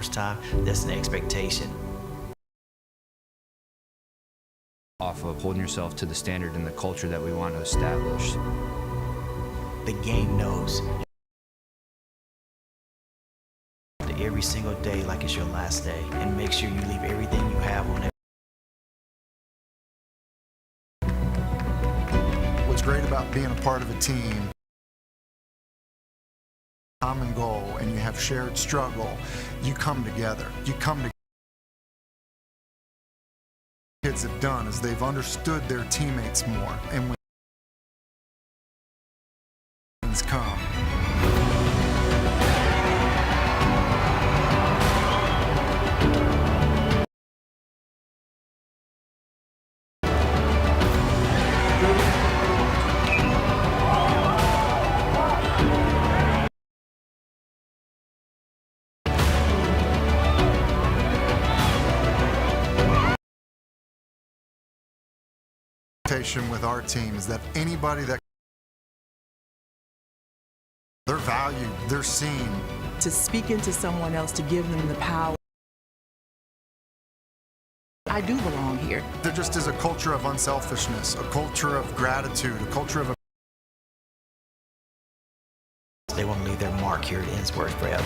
First time, that's an expectation. Off of holding yourself to the standard and the culture that we want to establish. The game knows every single day like it's your last day, and make sure you leave everything you have on it. What's great about being a part of a team, common goal, and you have shared struggle, you come together. You come together. Kids have done is they've understood their teammates more, and when things come. With our team is that anybody that they're valued, they're seen. To speak into someone else, to give them the power. I do belong here. There just is a culture of unselfishness, a culture of gratitude, a culture of They want to leave their mark here at Ensworth forever.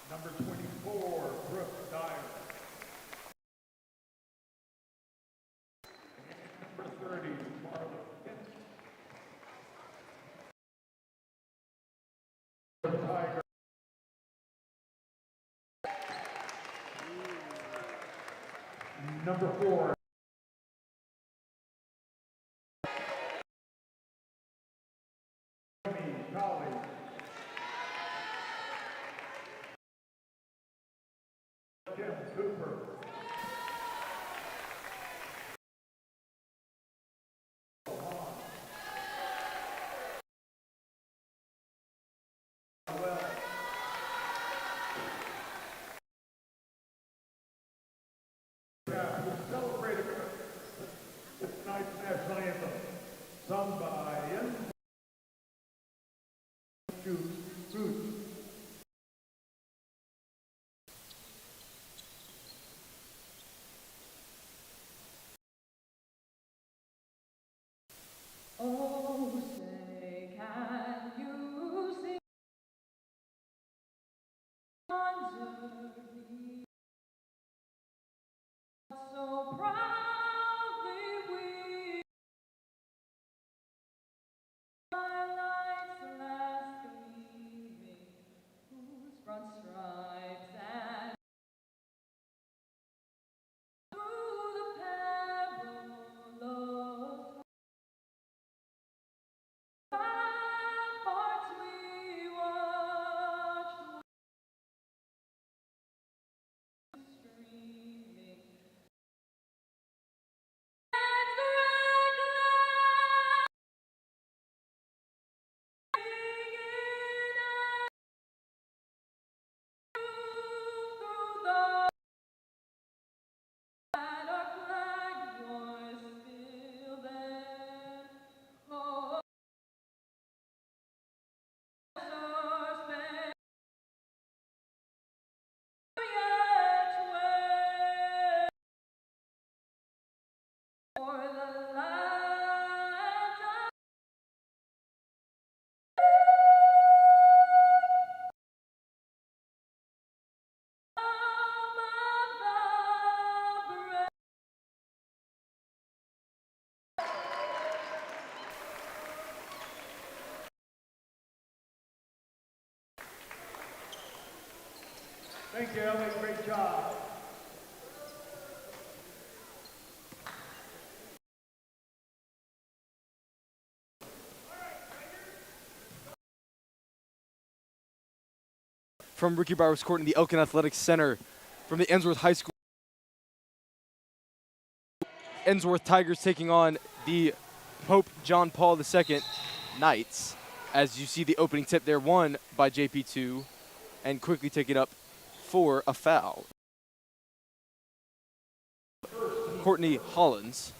Number 24, Brooke Dyer. Number 30, Marla Kent. Tiger. Number 4. College. Jim Cooper. We're celebrating tonight's national anthem, sung by Roots. Oh, say, can you see wonderfully, so proudly we highlights last gleaming, whose front stripes and through the perilous ramparts we watched streaming. As the red glare through the and our flag was still there. Oh, our Spanish way for the light of the Thank you, Ellie. Great job. From Ricky Bowers Court in the Elkin Athletics Center, from the Ensworth High School. Ensworth Tigers taking on the Pope John Paul II Knights. As you see the opening tip there, won by JP2, and quickly take it up for a foul. Courtney Hollins.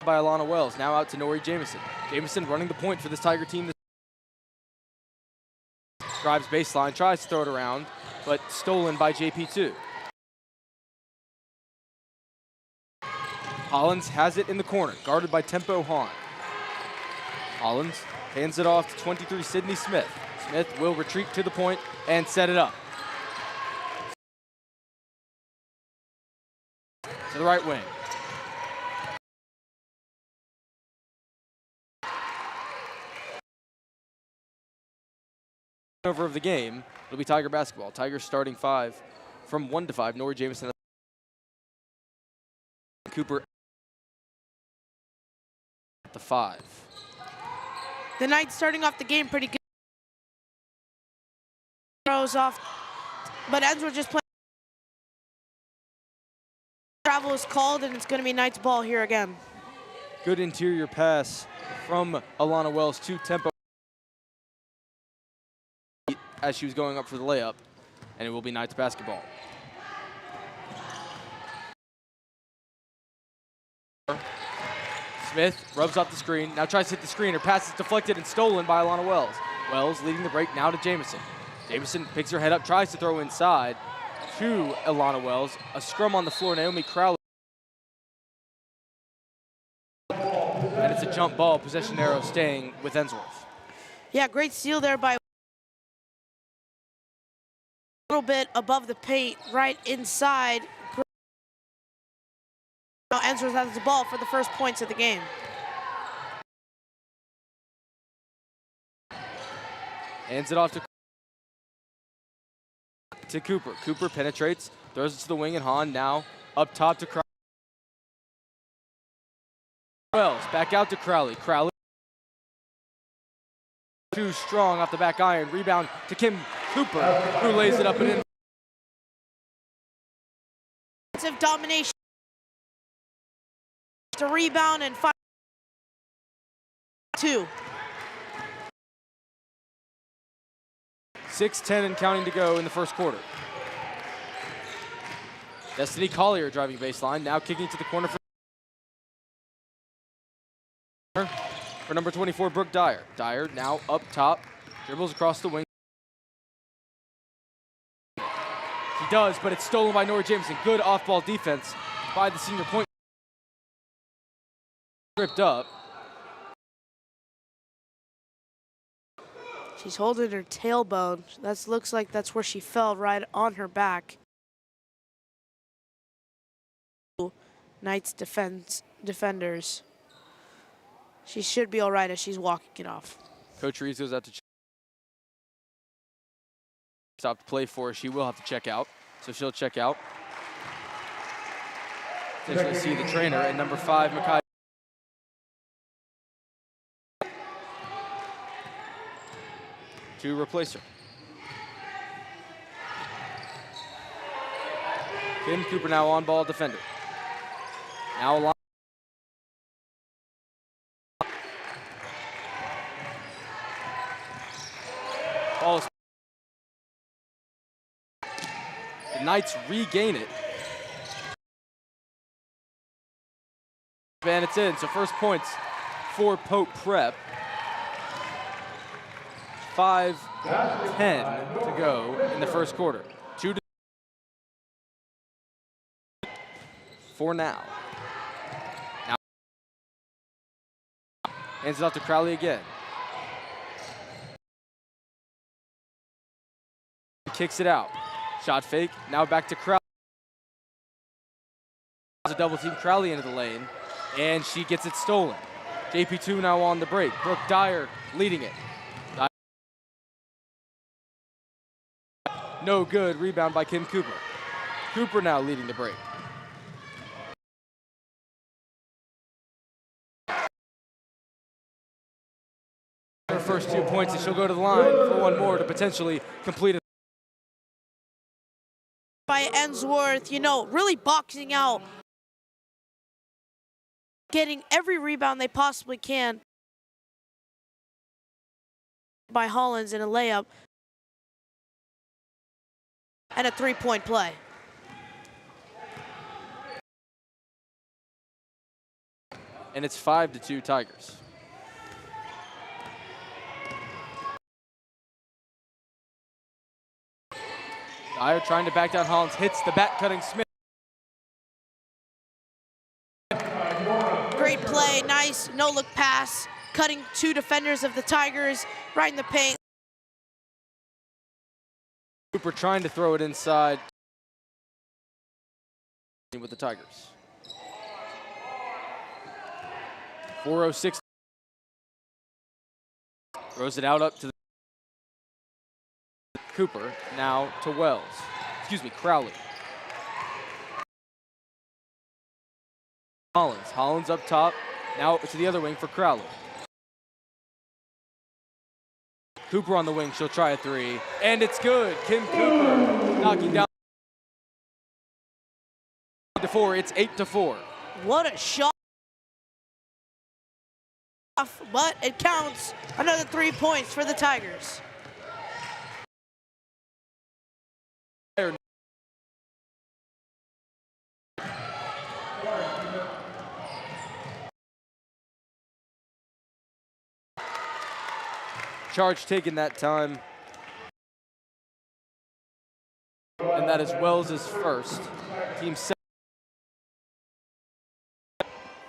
By Alana Wells, now out to Nori Jamison. Jamison running the point for this Tiger team. Drives baseline, tries to throw it around, but stolen by JP2. Hollins has it in the corner, guarded by Tempo Hahn. Hollins hands it off to 23 Sydney Smith. Smith will retreat to the point and set it up. To the right wing. Over of the game, it'll be Tiger basketball. Tigers starting 5 from 1 to 5. Nori Jamison, Cooper at the 5. The Knights starting off the game pretty good. Throws off, but Ensworth just playing. Travel is called, and it's going to be Knights ball here again. Good interior pass from Alana Wells to Tempo as she was going up for the layup, and it will be Knights basketball. Smith rubs off the screen, now tries to hit the screen. Her pass is deflected and stolen by Alana Wells. Wells leading the break now to Jamison. Jamison picks her head up, tries to throw inside to Alana Wells. A scrum on the floor, Naomi Crowley. And it's a jump ball, possession arrow staying with Ensworth. Yeah, great steal there by a little bit above the paint, right inside. Now Ensworth has the ball for the first points of the game. Hands it off to Cooper. Cooper penetrates, throws it to the wing, and Hahn now up top to Crowley. Wells back out to Crowley. Crowley too strong off the back iron. Rebound to Kim Cooper, who lays it up and in. Defensive domination. To rebound and 5-2. 6:10 and counting to go in the first quarter. Destiny Collier driving baseline, now kicking to the corner for number 24, Brooke Dyer. Dyer now up top, dribbles across the wing. He does, but it's stolen by Nora Jameson. Good off-ball defense by the senior point. Tripped up. She's holding her tailbone. That looks like that's where she fell, right on her back. Knights defenders. She should be all right as she's walking it off. Coach Reeves goes out to stop the play for her. She will have to check out, so she'll check out. Potentially see the trainer at number 5, Makai. To replace her. Kim Cooper now on ball defender. Now a line. Ball is. The Knights regain it. And it's in, so first points for Pope Prep. 5:10 to go in the first quarter. 2 for now. Hands it off to Crowley again. Kicks it out. Shot fake, now back to Crowley. A double team Crowley into the lane, and she gets it stolen. JP2 now on the break. Brooke Dyer leading it. No good, rebound by Kim Cooper. Cooper now leading the break. Her first 2 points, and she'll go to the line for one more to potentially complete it. By Ensworth, you know, really boxing out, getting every rebound they possibly can. By Hollins in a layup and a three-point play. And it's 5-2 Tigers. Dyer trying to back down Hollins, hits the bat-cutting Smith. Great play, nice no-look pass, cutting two defenders of the Tigers right in the paint. Cooper trying to throw it inside with the Tigers. 4:06. Throws it out up to Cooper, now to Wells. Excuse me, Crowley. Hollins up top, now to the other wing for Crowley. Cooper on the wing, she'll try a three, and it's good. Kim Cooper knocking down 8-4, it's 8-4. What a shot. But it counts. Another 3 points for the Tigers. Charge taken that time. And that is Wells' first. Team 7.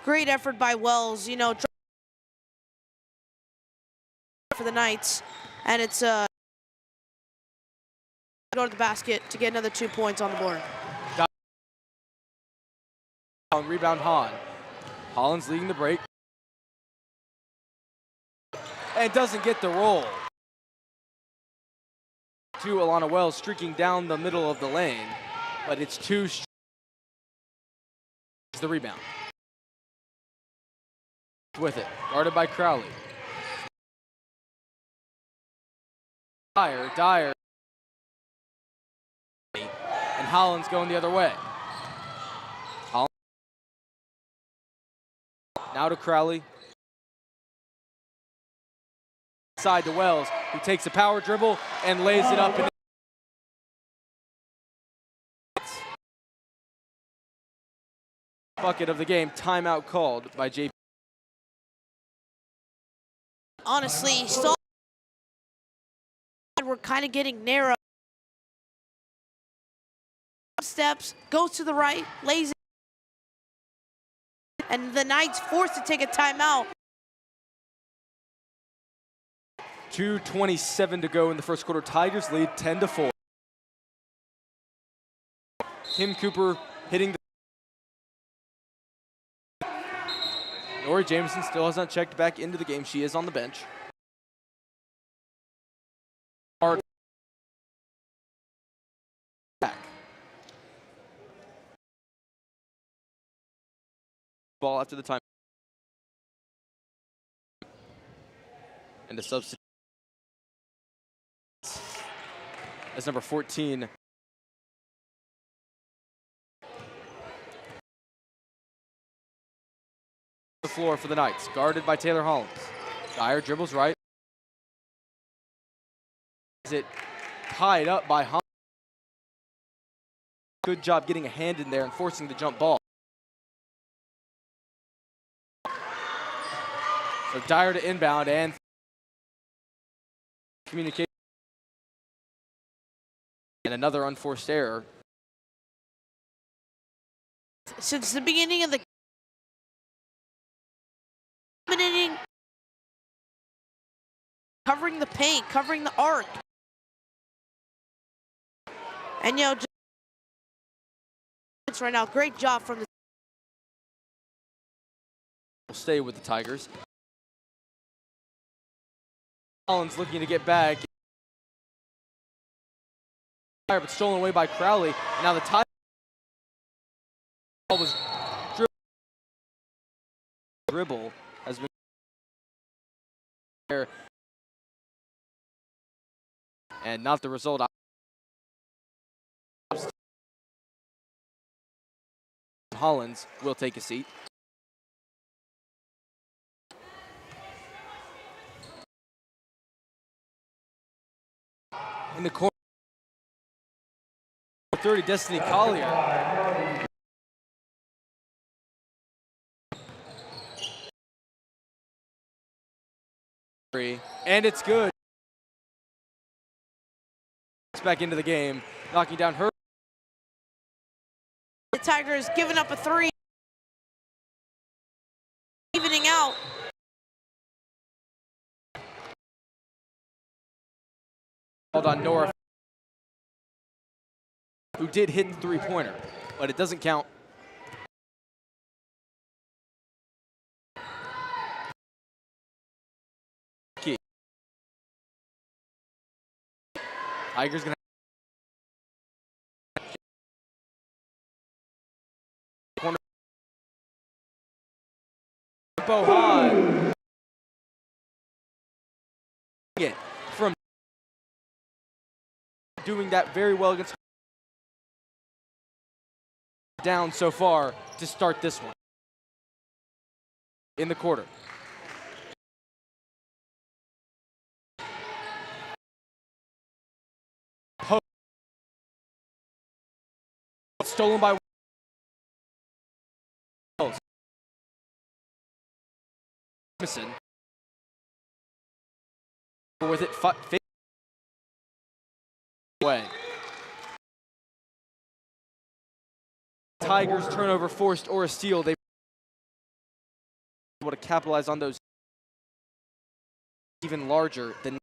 Great effort by Wells, you know, for the Knights. And it's go to the basket to get another 2 points on the board. Rebound Hahn. Hollins leading the break. And doesn't get the roll. To Alana Wells streaking down the middle of the lane, but it's too straight. The rebound. With it, guarded by Crowley. Dyer. And Hollins going the other way. Hollins. Now to Crowley. Side to Wells, who takes a power dribble and lays it up. Bucket of the game, timeout called by JP. Honestly, saw we're kind of getting narrow. Steps, goes to the right, lays it, and the Knights forced to take a timeout. 2:27 to go in the first quarter. Tigers lead 10-4. Kim Cooper hitting the... Nori Jameson still has not checked back into the game. She is on the bench. Back. Ball after the time. And a substitute. As number 14. The floor for the Knights, guarded by Taylor Hollins. Dyer dribbles right. Is it tied up by Hollins? Good job getting a hand in there and forcing the jump ball. So Dyer to inbound and communication. And another unforced error. Since the beginning of the inning, covering the paint, covering the arc. And you know, just right now, great job from the Will stay with the Tigers. Hollins looking to get back. But stolen away by Crowley. And now the Tigers ball was dribble has been there. and not the result. Hollins will take a seat. In the corner, 30, Destiny Collier. And it's good. Back into the game, knocking down her. The Tigers giving up a 3. Evening out. Called on Nora, who did hit the 3-pointer, but it doesn't count. Key. Tigers gonna corner tempo high. It from doing that very well against down so far to start this one in the quarter. Stolen by Wells. Jamison. With it away. Tigers turnover forced or a steal. They able to capitalize on those even larger than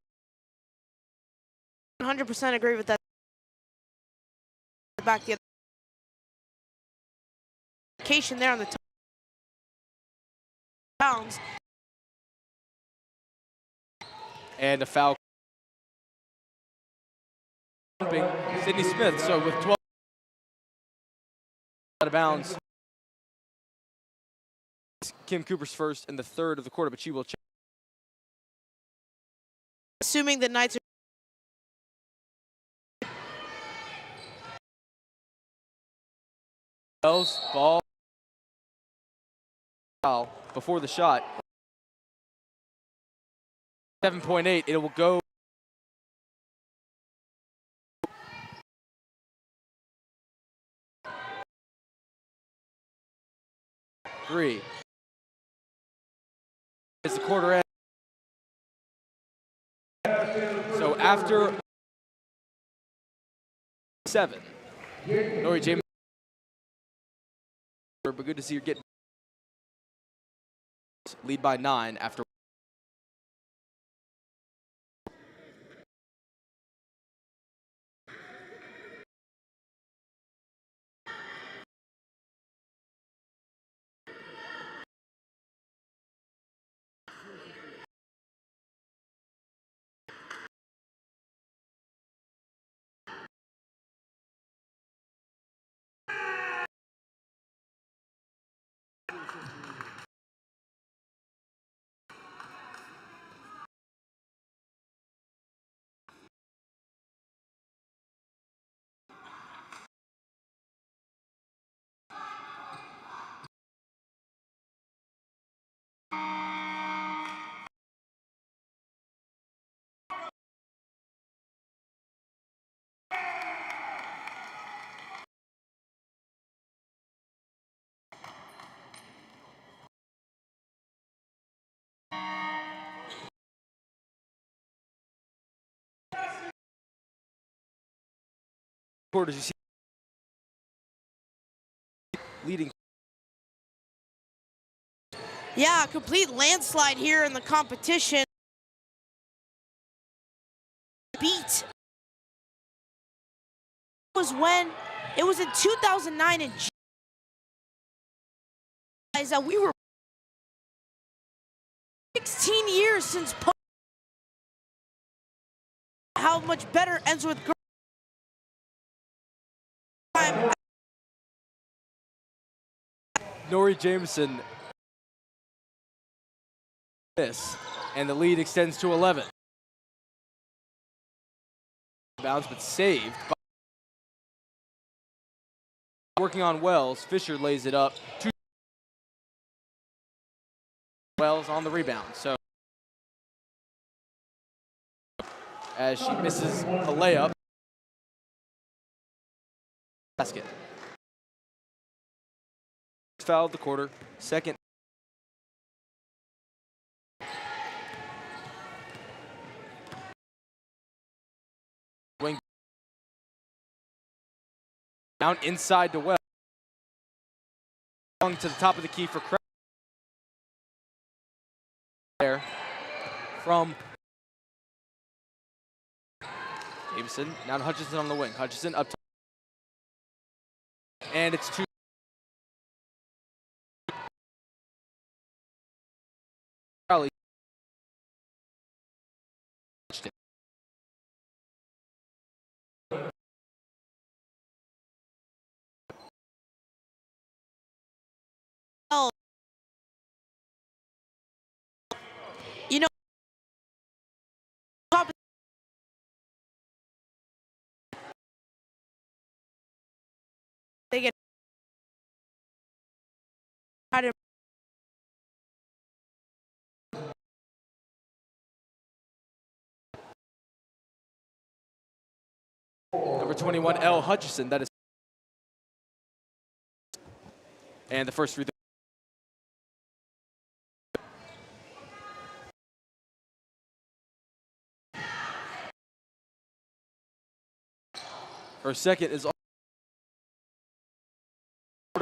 100% agree with that. Back the other location there on the top bounds. And a foul. Sydney Smith, so with 12 out of bounds. Kim Cooper's first and the third of the quarter, but she will check. Assuming the Knights are Wells, ball. Foul before the shot. 7.8, it will go. Three. It's the quarter end. So after 7, Nori James, but good to see her get lead by 9 after. Quarters, you see leading. Yeah, complete landslide here in the competition. Beat. It was in 2009 in that we were 16 years since how much better Ensworth Nori Jameson this, and the lead extends to 11. Bounds, but saved. Working on Wells. Fisher lays it up. Wells on the rebound. So as she misses a layup. Basket. Foul of the quarter. Second. Wing. Down inside to Wells. To the top of the key for Crowley. There from Jameson. Now to Hutchinson on the wing. Hutchinson up top. And it's 2. Crowley. Oh. You know, they get Number 21, L. Hutchison. That is. And the first free throw. Her second is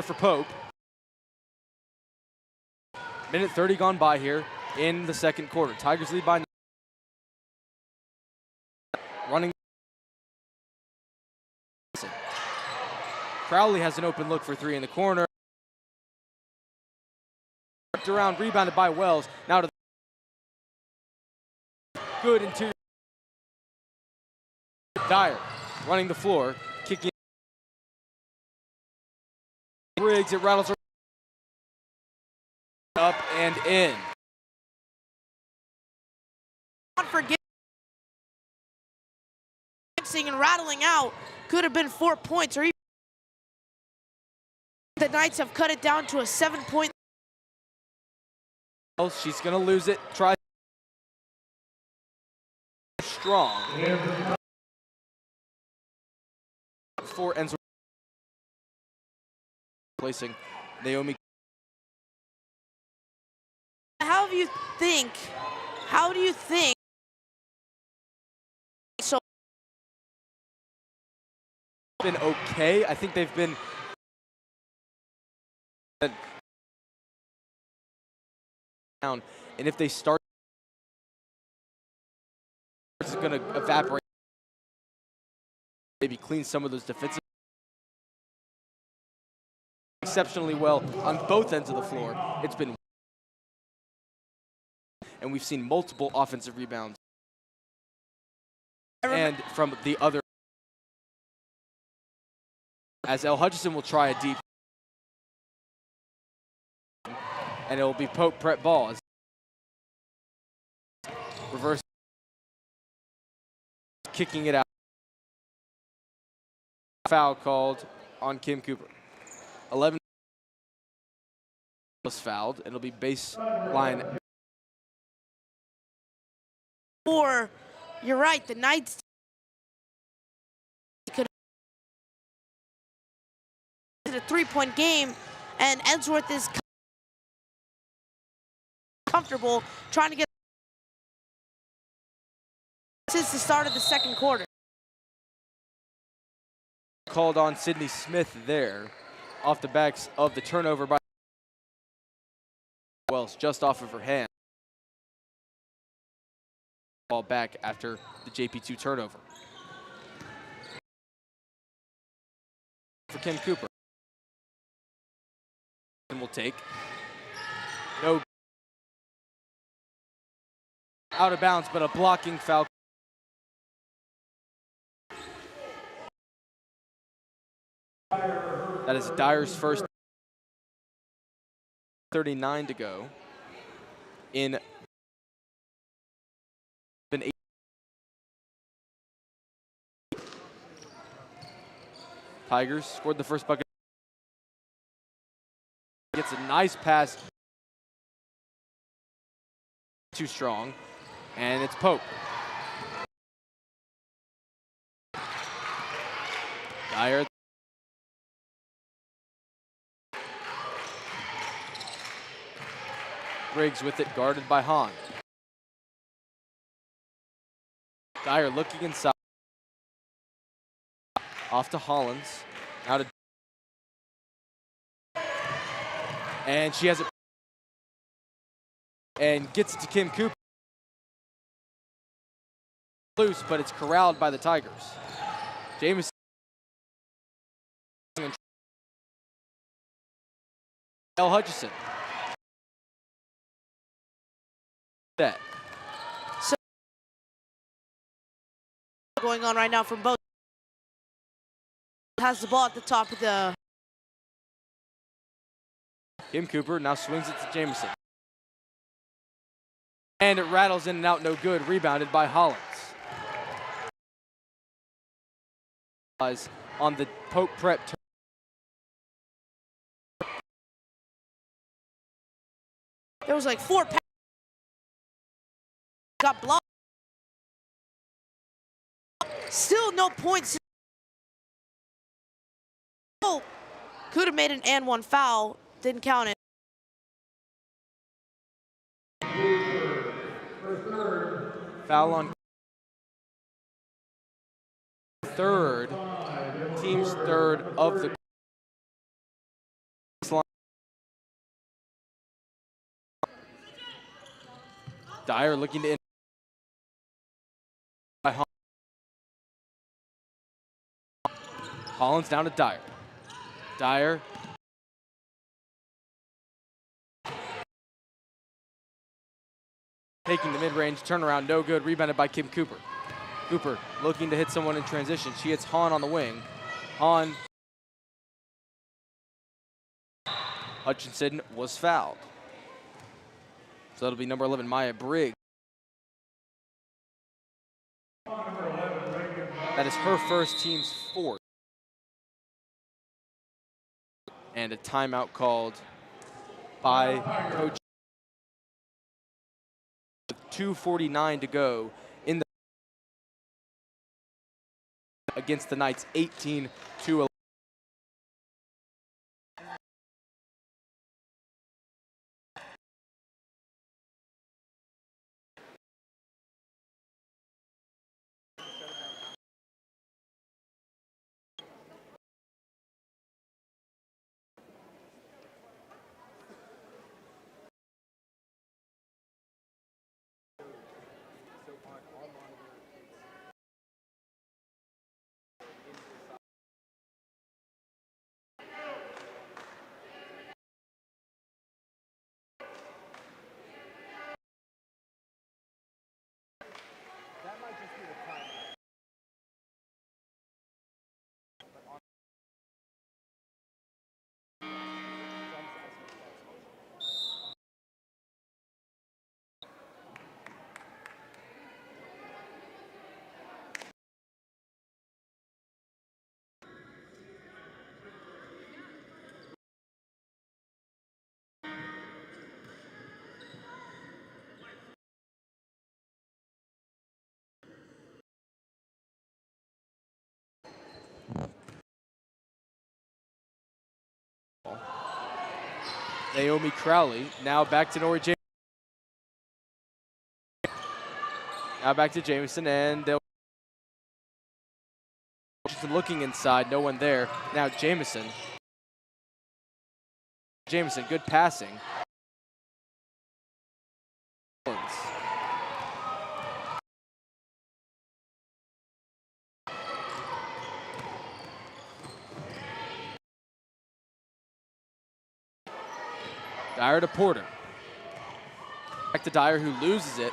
for Pope. Minute 30 gone by here in the second quarter. Tigers lead by 9. Running. Crowley has an open look for 3 in the corner. Around, rebounded by Wells. Now to the good interior. Dyer running the floor, kicking. Briggs, it rattles up and in. not forget and rattling out could have been 4 points, or even the Knights have cut it down to a 7-point. She's gonna lose it. Try strong for Ensworth, placing Naomi. How do you think so? Been okay. I think they've been down, and if they start, it's going to evaporate. Maybe clean some of those defensive exceptionally well on both ends of the floor. It's been, and we've seen multiple offensive rebounds, and from the other. As L. Hutchison will try a deep, and it will be Pope prep ball. Reverse, kicking it out. Foul called on Kim Cooper. 11 was fouled, and it'll be baseline. Or, you're right, the Knights could a 3-point game, and Ensworth is comfortable trying to get since the start of the second quarter. Called on Sydney Smith there, off the backs of the turnover by Wells, just off of her hand. Ball back after the JP2 turnover. For Kim Cooper. And will take. No. Out of bounds, but a blocking foul. That is Dyer's first. 39 to go in Tigers scored the first bucket. Gets a nice pass. Too strong. And it's Pope. Dyer. Briggs with it, guarded by Hahn. Dyer looking inside. Off to Hollins. Now to. And she has it. And gets it to Kim Cooper. Loose, but it's corralled by the Tigers. Jameson. L. Hutchison. That. So going on right now from both. Has the ball at the top of the. Kim Cooper now swings it to Jameson. And it rattles in and out, no good. Rebounded by Hollins. On the Pope prep. There was like 4 passes. Got blocked. Still no points. Oh, could have made an and 1 foul. Didn't count it. Foul on third. Team's third of the line. Dyer looking to by Hollins down to Dyer. Dyer. Taking the mid-range turnaround, no good. Rebounded by Kim Cooper. Cooper looking to hit someone in transition. She hits Hahn on the wing. Hahn. Hutchinson was fouled. So that'll be number 11, Maya Briggs. That is her first, team's 4th. And a timeout called by Coach. 2:49 to go in the against the Knights 18-11. Naomi Crowley now back to Nori Jameson. Now back to Jameson, and they'll looking inside, no one there. Now Jameson. Jameson, good passing. Dyer to Porter. Back to Dyer, who loses it.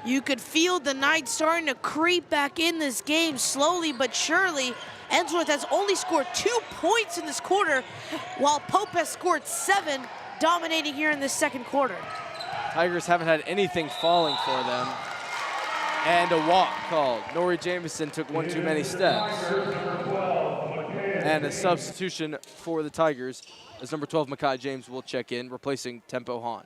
You could feel the Knights starting to creep back in this game slowly but surely. Ensworth has only scored 2 points in this quarter, while Pope has scored 7, dominating here in the second quarter. Tigers haven't had anything falling for them. And a walk called. Nori Jameson took one too many steps. And a substitution for the Tigers as number 12, Makai James, will check in, replacing Tempo Han.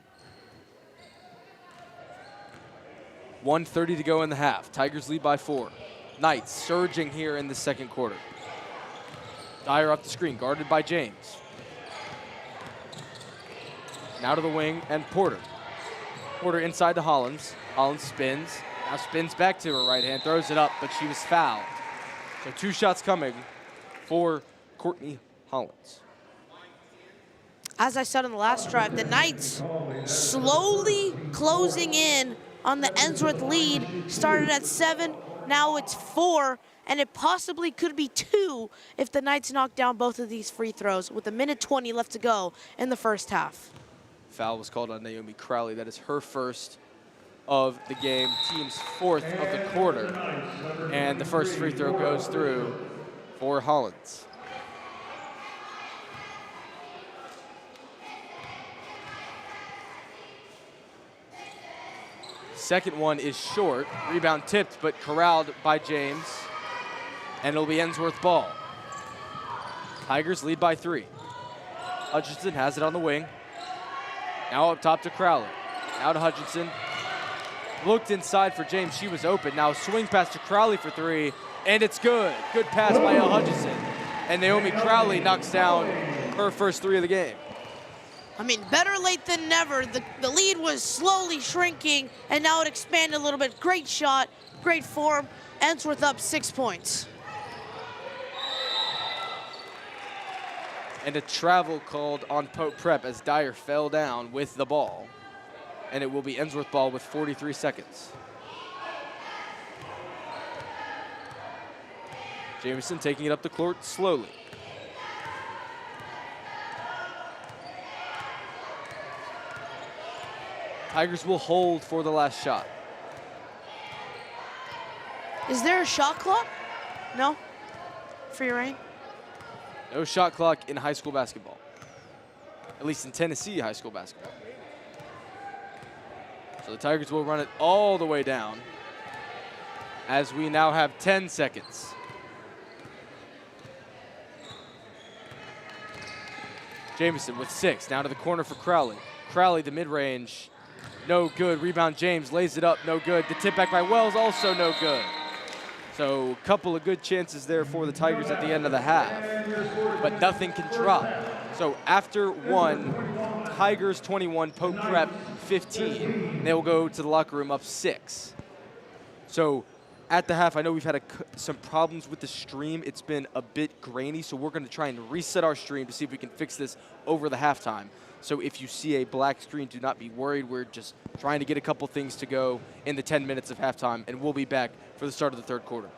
1:30 to go in the half. Tigers lead by 4. Knights surging here in the second quarter. Dyer up the screen, guarded by James. Now to the wing, and Porter. Porter inside to Hollins. Hollins spins. Now spins back to her right hand, throws it up, but she was fouled. So 2 shots coming for Courtney Hollins. As I said on the last drive, the Knights slowly closing in on the Ensworth lead. Started at 7, now it's 4, and it possibly could be 2 if the Knights knock down both of these free throws with 1:20 left to go in the first half. Foul was called on Naomi Crowley. That is her first of the game, team's 4th of the quarter. And the first free throw goes through for Hollins. Second one is short. Rebound tipped, but corralled by James. And it'll be Ensworth ball. Tigers lead by 3. Hutchinson has it on the wing. Now up top to Crowley. Now to Hutchinson. Looked inside for James. She was open. Now swing pass to Crowley for 3. And it's good. Good pass by El Hutchinson. And Naomi Crowley knocks down her first 3 of the game. I mean, better late than never. The lead was slowly shrinking, and now it expanded a little bit. Great shot, great form. Ensworth up 6 points. And a travel called on Pope Prep as Dyer fell down with the ball. And it will be Ensworth ball with 43 seconds. Jameson taking it up the court slowly. Tigers will hold for the last shot. Is there a shot clock? No? Free reign? No shot clock in high school basketball. At least in Tennessee high school basketball. So the Tigers will run it all the way down as we now have 10 seconds. Jameson with 6, now to the corner for Crowley. Crowley to mid-range, no good. Rebound James, lays it up, no good. The tip back by Wells, also no good. So a couple of good chances there for the Tigers at the end of the half, but nothing can drop. So after 1, Tigers 21, Pope Prep 15. They will go to the locker room up 6. So at the half, I know we've had some problems with the stream. It's been a bit grainy, so we're going to try and reset our stream to see if we can fix this over the halftime. So if you see a black screen, do not be worried. We're just trying to get a couple things to go in the 10 minutes of halftime, and we'll be back for the start of the third quarter.